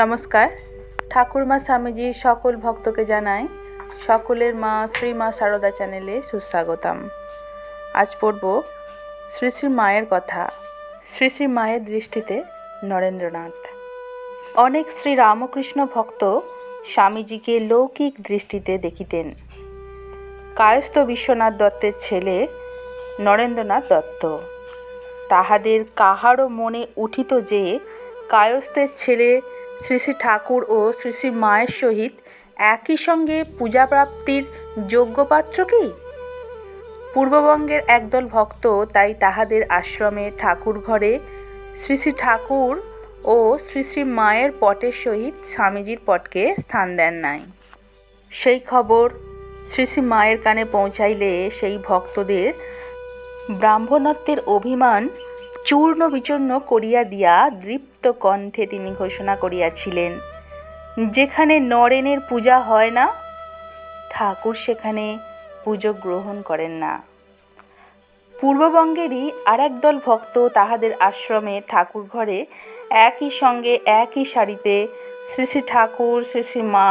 নমস্কার। ঠাকুরমা স্বামীজির সকল ভক্তকে জানাই সকলের মা শ্রী মা সারদা চ্যানেলে সুস্বাগতম। আজ পড়ব শ্রী শ্রী মায়ের কথা। শ্রী শ্রী মায়ের দৃষ্টিতে নরেন্দ্রনাথ। অনেক শ্রী রামকৃষ্ণ ভক্ত স্বামীজিকে লৌকিক দৃষ্টিতে দেখিতেন। কায়স্থ বিশ্বনাথ দত্তের ছেলে নরেন্দ্রনাথ দত্ত। তাহাদের কাহারও মনে উঠিত যে কায়স্থের ছেলে শ্রী শ্রী ঠাকুর ও শ্রী শ্রী মায়ের সহিত একই সঙ্গে পূজাপ্রাপ্তির যোগ্য পাত্র কি? পূর্ববঙ্গের একদল ভক্ত তাই তাহাদের আশ্রমে ঠাকুর ঘরে শ্রী শ্রী ঠাকুর ও শ্রী শ্রী মায়ের পটের সহিত স্বামীজির পটকে স্থান দেন নাই। সেই খবর শ্রী শ্রী মায়ের কানে পৌঁছাইলে সেই ভক্তদের ব্রাহ্মণত্বের অভিমান চূর্ণ বিচূর্ণ করিয়া দিয়া দৃপ্ত কণ্ঠে তিনি ঘোষণা করিয়াছিলেন, যেখানে নরেনের পূজা হয় না ঠাকুর সেখানে পুজো গ্রহণ করেন না। পূর্ববঙ্গেরই আর একদল ভক্ত তাহাদের আশ্রমে ঠাকুর ঘরে একই সঙ্গে একই সারিতে শ্রী শ্রী ঠাকুর শ্রী শ্রী মা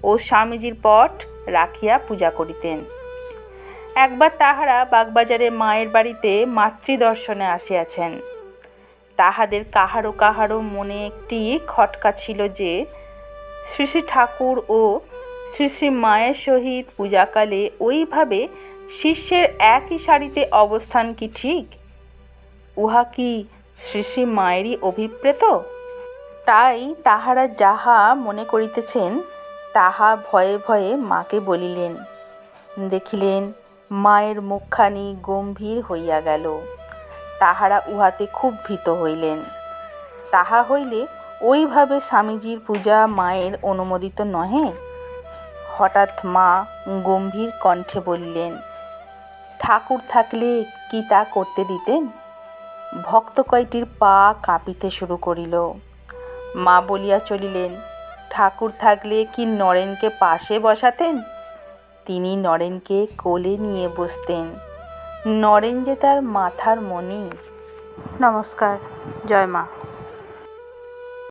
ও স্বামীজির পট রাখিয়া পূজা করিতেন। একবার তাহারা বাগবাজারে মায়ের বাড়িতে মাতৃদর্শনে আসিয়াছেন। তাহাদের কাহারো কাহারো মনে একটি খটকা ছিল যে শ্রী শ্রী ঠাকুর ও শ্রী শ্রী মায়ের সহিত পূজাকালে ওইভাবে শিষ্যের একই সারিতে অবস্থান কি ঠিক? উহা কি শ্রী শ্রী মায়েরই অভিপ্রেত? তাই তাহারা যাহা মনে করিতেছেন তাহা ভয়ে ভয়ে মাকে বলিলেন। দেখিলেন মায়ের মুখখানি গম্ভীর হইয়া গেল। তাহারা উহাতে খুব ভীত হইলেন। তাহা হইলে ওইভাবে স্বামীজির পূজা মায়ের অনুমোদিত নহে। হঠাৎ মা গম্ভীর কণ্ঠে বলিলেন, ঠাকুর থাকলে কি তা করতে দিতেন? ভক্ত কয়টির পা কাঁপিতে শুরু করিল। মা বলিয়া চলিলেন, ঠাকুর থাকলে কি নরেনকে পাশে বসাতেন? তিনি নরেনকে কোলে নিয়ে বসতেন। নরেন যে তার মাথার মণি। নমস্কার। জয় মা।